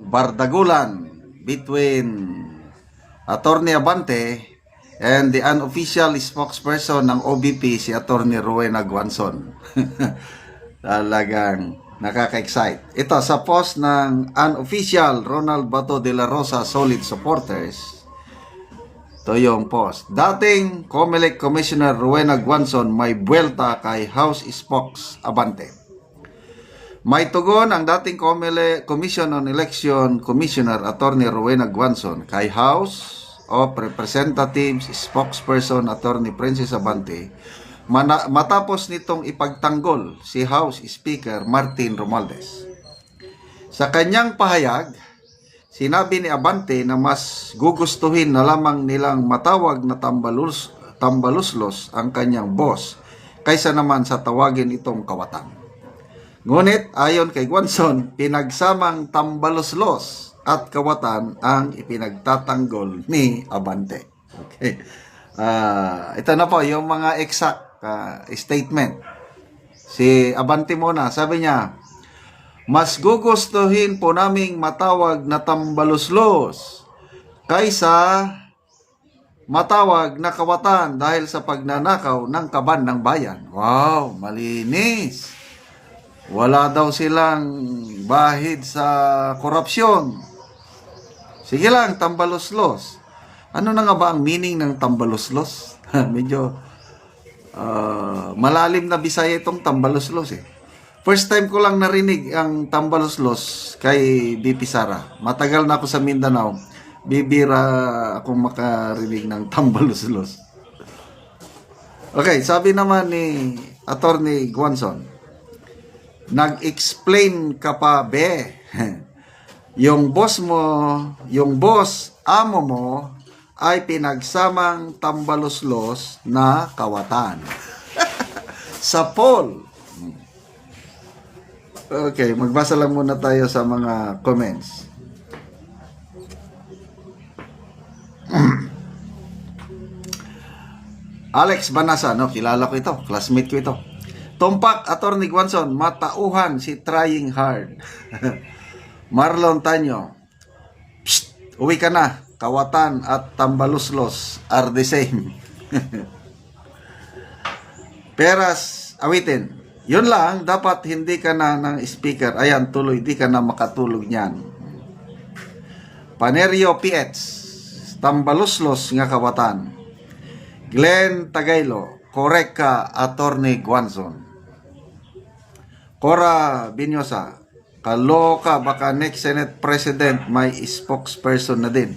bardagulan between Attorney Abante and the unofficial spokesperson ng OBP, si Attorney Rowena Guanzon. Talagang nakaka-excite. Ito, sa post ng unofficial Ronald Bato de la Rosa Solid Supporters, ito yung post. Dating COMELEC Commissioner Rowena Guanzon may buwelta kay House Spokes Abante. May tugon ang dating COMELEC Commission on Election Commissioner Attorney Rowena Guanzon kay House of Representatives Spokesperson Attorney Princess Abante matapos nitong ipagtanggol si House Speaker Martin Romualdez. Sa kanyang pahayag, sinabi ni Abante na mas gugustuhin na lamang nilang matawag na tambaluslos ang kanyang boss kaysa naman sa tawagin itong kawatan. Ngunit ayon kay Guanzon, pinagsamang tambaluslos at kawatan ang ipinagtatanggol ni Abante. Okay. Ito na po yung mga exact statement. Si Abante muna, sabi niya, mas gugustuhin po naming matawag na tambaluslos kaysa matawag na kawatan dahil sa pagnanakaw ng kaban ng bayan. Wow, malinis. Wala daw silang bahid sa korupsyon. Sige lang, tambaluslos. Ano na nga ba ang meaning ng tambaluslos? Medyo malalim na Bisaya itong tambaluslos eh. First time ko lang narinig ang tambaluslos kay BP Sara. Matagal na ako sa Mindanao. Bibira akong makarinig ng tambaluslos. Okay, sabi naman ni Attorney Guanzon, nag-explain ka pa, be. Yung boss mo, yung boss, amo mo, ay pinagsamang tambaluslos na kawatan. Sa poll. Okay, magbasa lang muna tayo sa mga comments. Alex Banasa, no? Kilala ko ito. Classmate ko ito. Tumpak, Attorney Guanzon, matauhan si trying hard. Marlon Tanyo, psst, uwi ka na. Kawatan at tambaluslos are the same. Peras, awitin. Yun lang, dapat hindi ka na ng speaker. Ayan, tuloy, di ka na makatulog niyan. Panerio PH, tambaluslos nga kawatan. Glenn Tagailo, correct ka, Attorney Guanzon. Cora Binyosa, kaloka, baka next Senate President may spokesperson na din.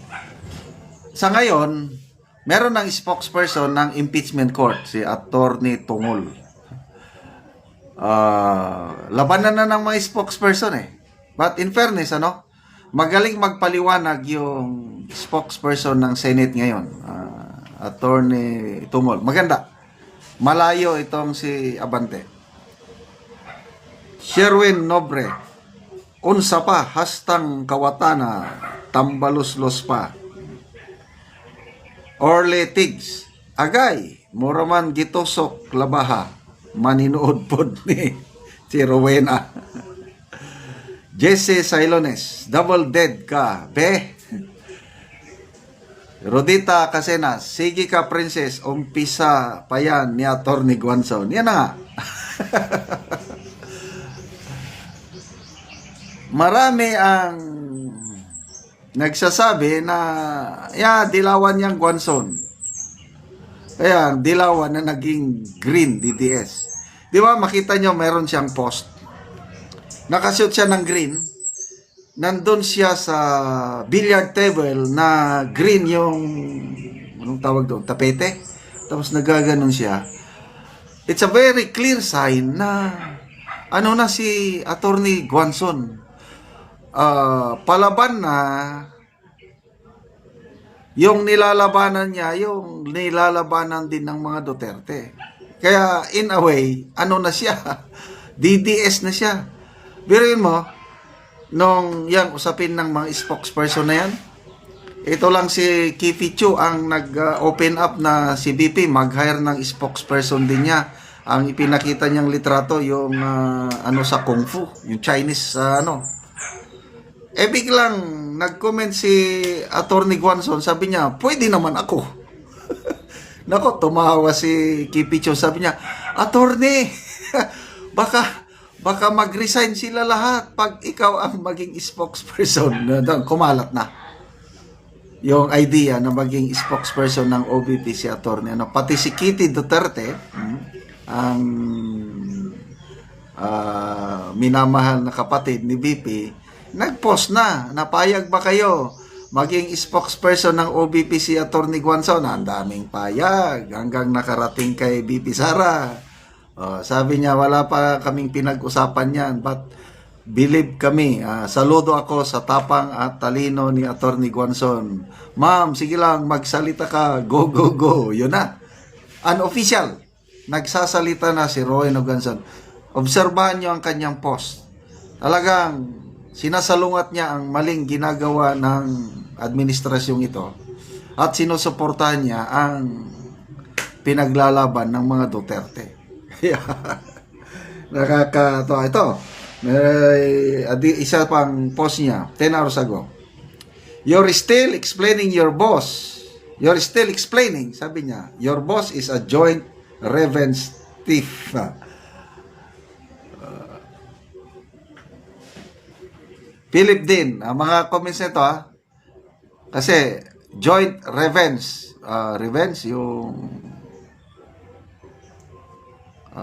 Sa ngayon, meron ng spokesperson ng impeachment court, si Attorney Tungol. Labanan na ng mga spokesperson eh. But in fairness, magaling magpaliwanag yung spokesperson ng Senate ngayon, Attorney Tungol. Maganda. Malayo itong si Abante. Sherwin Nobre, unsa pa, hastang kawatana, tambaluslos pa. Orle Tigs, agay, muraman gitosok labaha, maninuod pod ni si Rowena. Jesse Sailones, double dead ka, be. Rodita Casenas, sige ka princess, umpisa pa yan ni Attorney Guanzon. Yan na nga. Marami ang nagsasabi na dilawan niyang Guanzon. Kaya dilawan na naging green DDS. Di ba makita nyo meron siyang post. Nakasuot siya ng green. Nandun siya sa billiard table na green yung anong tawag doon? Tapete. Tapos nagaganon siya. It's a very clear sign na na si Attorney Guanzon. Palaban na yung nilalabanan niya, yung nilalabanan din ng mga Duterte. Kaya in a way, na siya? DDS na siya. Biruin mo, nung yang usapin ng mga spokesperson na yan, ito lang si Kifi Chu ang nag-open up na si BP mag-hire ng spokesperson din niya. Ang ipinakita niyang litrato yung sa Kung Fu, yung Chinese biglang nag-comment si Attorney Guanzon, sabi niya, pwede naman ako. Nako, tumawa si Kipicho, sabi niya, Attorney, baka mag-resign sila lahat pag ikaw ang maging spokesperson. Kumalat na yung idea na maging spokesperson ng OBP si Attorney. Pati si Kitty Duterte, ang minamahal na kapatid ni BP, nag-post na, napayag ba kayo maging spokesperson ng OBP si Attorney Guanzon? Ang daming payag hanggang nakarating kay BP Sara. Sabi niya, wala pa kaming pinag-usapan yan, but believe kami. Saludo ako sa tapang at talino ni Attorney Guanzon. Ma'am, sige lang, magsalita ka. Go, go, go. Yun na. Unofficial. Nagsasalita na si Rowena Guanzon. Obserbahan niyo ang kanyang post. Talagang sinasalungat niya ang maling ginagawa ng administrasyong ito at sinusuportahan niya ang pinaglalaban ng mga Duterte. Nakakatawa ito. Isa pang post niya 10 hours ago. You're still explaining your boss. You're still explaining, sabi niya, your boss is a joint revenge thief. Philip din, mga comments nito kasi joint revenge, revenge yung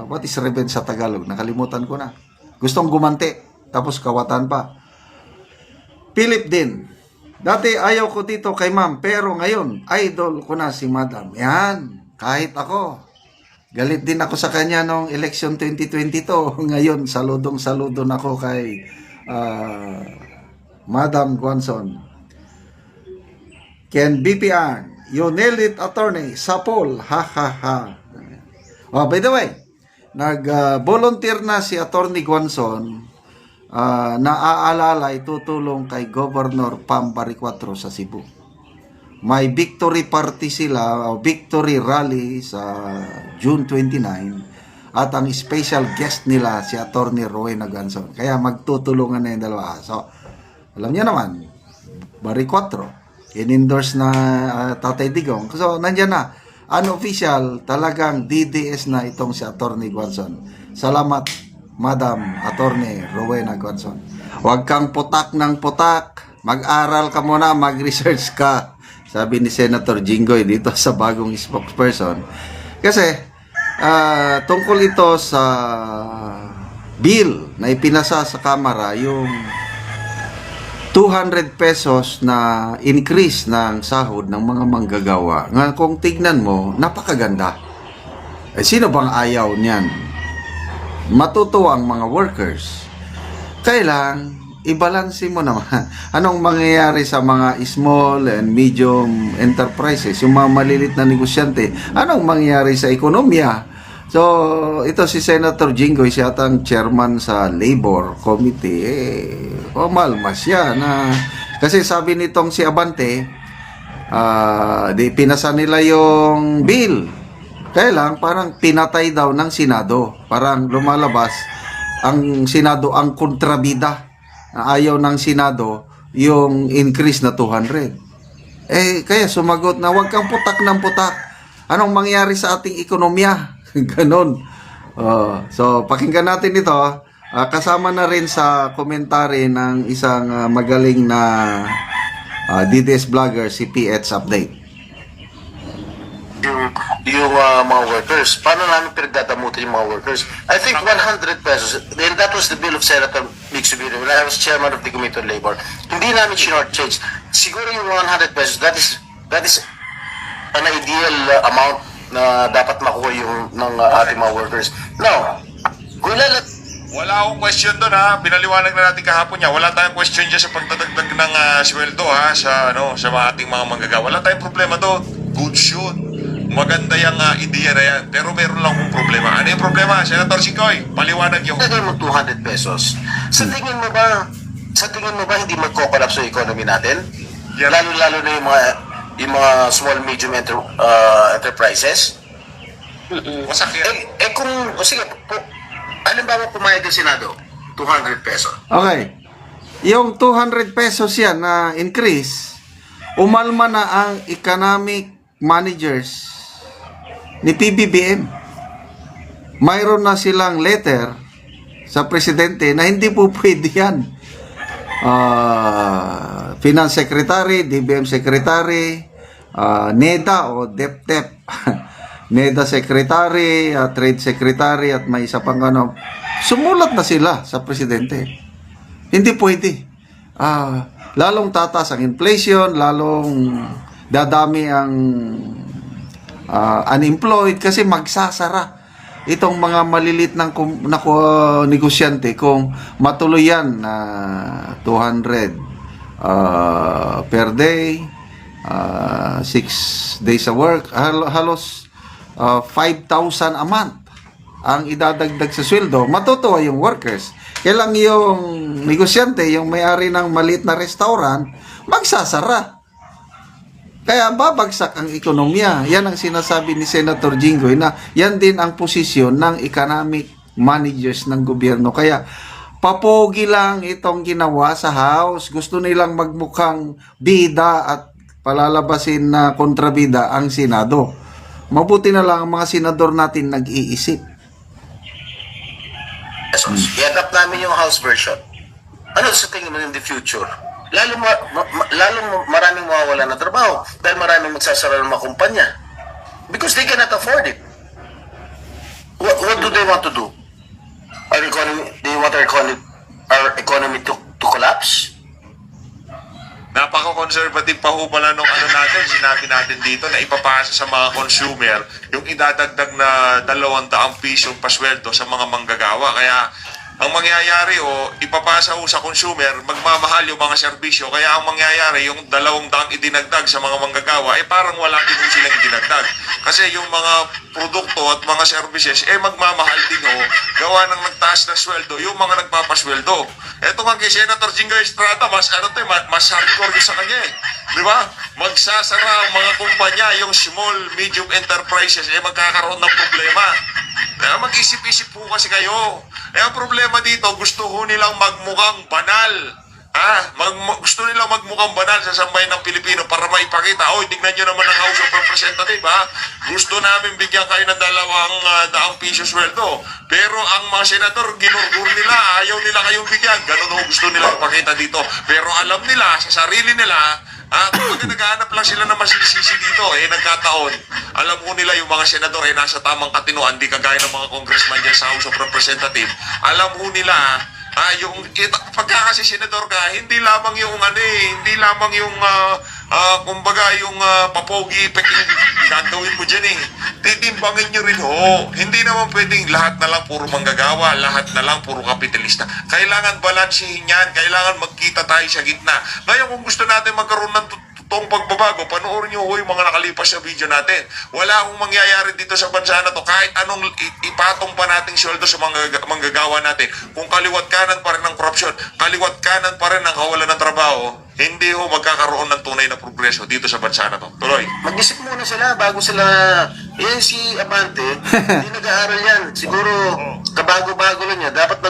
what is revenge sa Tagalog? Nakalimutan ko na. Gustong gumanti, tapos kawatan pa. Philip din, dati ayaw ko dito kay ma'am, pero ngayon, idol ko na si madam. Yan, kahit ako. Galit din ako sa kanya nung election 2022. Ngayon, saludong-saludo na ako kay Madam Guanzon. Ken BPR, you nailed it, attorney. Sapol, ha ha ha. By the way, nag-volunteer na si Attorney Guanzon na aalalay tutulong kay Governor Pam Baricuatro sa Cebu. May victory party sila, victory rally sa June 29, at ang special guest nila si Attorney Rowena Guanzon. Kaya magtutulungan na yung dalawa. So, alam niyo naman, Baricuatro, in-endorse na Tatay Digong. So, nandiyan na. Unofficial, talagang DDS na itong si Attorney Guanzon. Salamat, Madam Attorney Rowena Guanzon. Huwag kang putak ng putak. Mag-aral ka muna, mag-research ka. Sabi ni Senator Jinggoy dito sa bagong spokesperson. Kasi, tungkol ito sa bill na ipinasa sa Kamara, yung 200 pesos na increase ng sahod ng mga manggagawa. Nga kung tignan mo, napakaganda. Sino bang ayaw niyan? Matutuwa ang mga workers. Kailang i-balance mo naman. Anong mangyayari sa mga small and medium enterprises, yung mga malilit na negosyante? Anong mangyayari sa ekonomiya? So, ito si Senator Jinggoy, siya atang chairman sa Labor Committee. Malmas siya na, kasi sabi nitong si Abante, di pinasa nila yung bill. Kaya lang, parang pinatay daw ng Senado. Parang lumalabas, ang Senado ang kontrabida. Ayaw ng Senado yung increase na 200. Kaya sumagot na, huwag kang putak ng putak. Anong mangyari sa ating ekonomiya? Ganon. So, pakinggan natin ito. Kasama na rin sa komentary ng isang magaling na DDS vlogger, si PH Update. Yung mga workers, paano namin pinagdadamutin yung mga workers? I think 100 pesos, and that was the bill of Senator Mixubiri when I was chairman of the Committee on Labor. Hindi namin short-change. Siguro yung 100 pesos, that is an ideal amount na dapat makuha yung ng ating mga workers. Now, kung wala akong question doon ha. Binaliwanag na natin kahapon niya. Wala tayong question dyan sa pagdadagdag ng sweldo ha sa mga ating mga manggagawa. Wala tayong problema doon. Good shoot. Maganda yung ideya na yan. Pero meron lang akong problema. Ano yung problema? Senator Sikoy, paliwanag yung... Lagay mo 200 pesos. Sa tingin mo ba hindi magko-collapse yung economy natin? Yeah. Lalo-lalo na yung mga small medium enterprises? Wasak yan. Sige, halimbawa pumayag ng Senado, 200 pesos. Okay. yung 200 pesos yan na increase, umalma na ang economic managers ni PBBM. Mayroon na silang letter sa presidente na hindi po pwede yan. Finance Secretary, DBM Secretary, NEDA o DepTep, NEDA Secretary, Trade Secretary at may isa pang ano, sumulat na sila sa presidente. Hindi pwede. Lalong tataas ang inflation, lalong dadami ang unemployed kasi magsasara itong mga malilit ng negosyante kung matuloy yan na 200 per day, 6 days a work, halos 5,000 a month ang idadagdag sa sweldo. Matutuwa yung workers. Kaya lang yung negosyante, yung may-ari ng maliit na restaurant, magsasara. Kaya babagsak ang ekonomiya. Yan ang sinasabi ni Senator Jinggoy na yan din ang posisyon ng economic managers ng gobyerno. Kaya papogi lang itong ginawa sa House. Gusto nilang magmukhang bida at palalabasin na kontrabida ang Senado. Mabuti na lang ang mga senador natin nag-iisip. I-adapt namin yung House version. Ano sa tingin mo in the future? Lalong maraming mawawala ng trabaho dahil maraming magsasara ng mga kumpanya. Because they cannot afford it. What do they want to do? They want our economy to collapse? Napaka-conservative pa ho pala nung ano natin, sinabi natin dito na ipapasa sa mga consumer yung idadagdag na 200 pisong pasweldo sa mga manggagawa. Kaya ang mangyayari ipapasa ho sa consumer, magmamahal yung mga serbisyo. Kaya ang mangyayari, yung 200 idinagdag sa mga manggagawa, parang wala din ho silang idinagdag. Kasi yung mga produkto at mga services, magmamahal din ho, gawa ng nagtaas na sweldo, yung mga nagpapasweldo. Eto nga kay Senator Jinggoy Estrada, mas hardcore yung sa kanya Di ba? Magsasara ang mga kumpanya, yung small, medium enterprises, magkakaroon ng problema. Kaya mag-isip-isip po kasi kayo. Ang problema dito, gusto ho nilang magmukhang banal. Gusto nilang magmukhang banal sa sambayan ng Pilipino para maipakita, tignan nyo naman ang House of Representatives, gusto namin bigyan kayo ng 200 piso sweldo. Pero ang mga senador, ginurgur nila, ayaw nila kayong bigyan. Ganun ho gusto nilang ipakita dito. Pero alam nila, sa sarili nila, kapag naghahanap lang sila ng masisisi dito, nagkataon. Alam mo nila yung mga senador nasa tamang katinoan, di kagaya ng mga congressman dyan sa House of Representatives. Alam mo nila, pagka kasi senador ka, hindi lamang yung kumbaga yung papogi effect yung gagawin mo dyan titimbangin nyo rin hindi naman pwedeng lahat na lang puro manggagawa, lahat na lang puro kapitalista. Kailangan balansihin yan, kailangan magkita tayo sa gitna. Ngayon kung gusto natin magkaroon ng totoong pagbabago, panoorin nyo yung mga nakalipas sa video natin. Wala akong mangyayari dito sa bansa na to kahit anong ipatong pa nating sweldo sa mga manggagawa natin. Kung kaliwat kanan pa rin ng korupsyon, kaliwat kanan pa rin ng kawalan ng trabaho, hindi ho magkakaroon ng tunay na progreso dito sa bansa na to. Tuloy. Mag-isip muna sila bago sila, si Abante, hindi nag-aaral yan. Siguro, kabago-bago lang niya. Dapat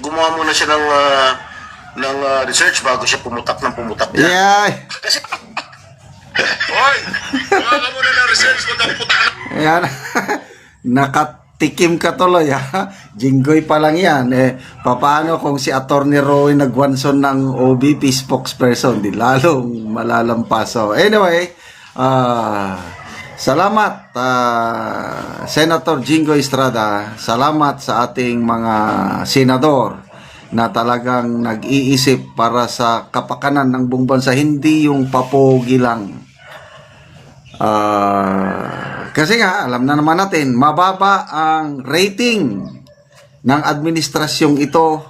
gumawa muna siya ng research bago siya pumutak dyan. Yeah. Kasi, Hoy! Gawa ka muna ng research, wag kang putak na. Ayan. Nakatikim ka tuloy Jinggoy pa lang yan. Paano kung si Attorney Roy nagwanson ng OBP spokesperson? Di lalong malalampaso. Anyway, salamat Senator Jinggoy Estrada. Salamat sa ating mga senador na talagang nag-iisip para sa kapakanan ng buong bansa, hindi yung papogi lang. Kasi nga, alam na naman natin, mababa ang rating ng administrasyong ito.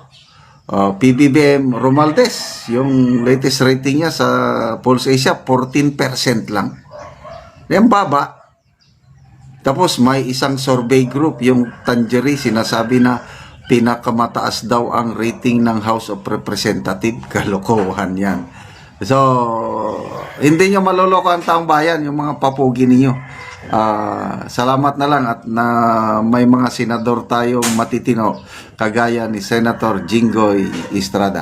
PBBM Romualdez, yung latest rating niya sa Pulse Asia, 14% lang. Yan baba. Tapos may isang survey group, yung Tangerine, sinasabi na pinakamataas daw ang rating ng House of Representatives. Kalokohan yan. So, hindi nyo maloloko ang taong bayan, yung mga papugi ninyo. Salamat na lang at na may mga senador tayong matitino kagaya ni Senator Jinggoy Estrada.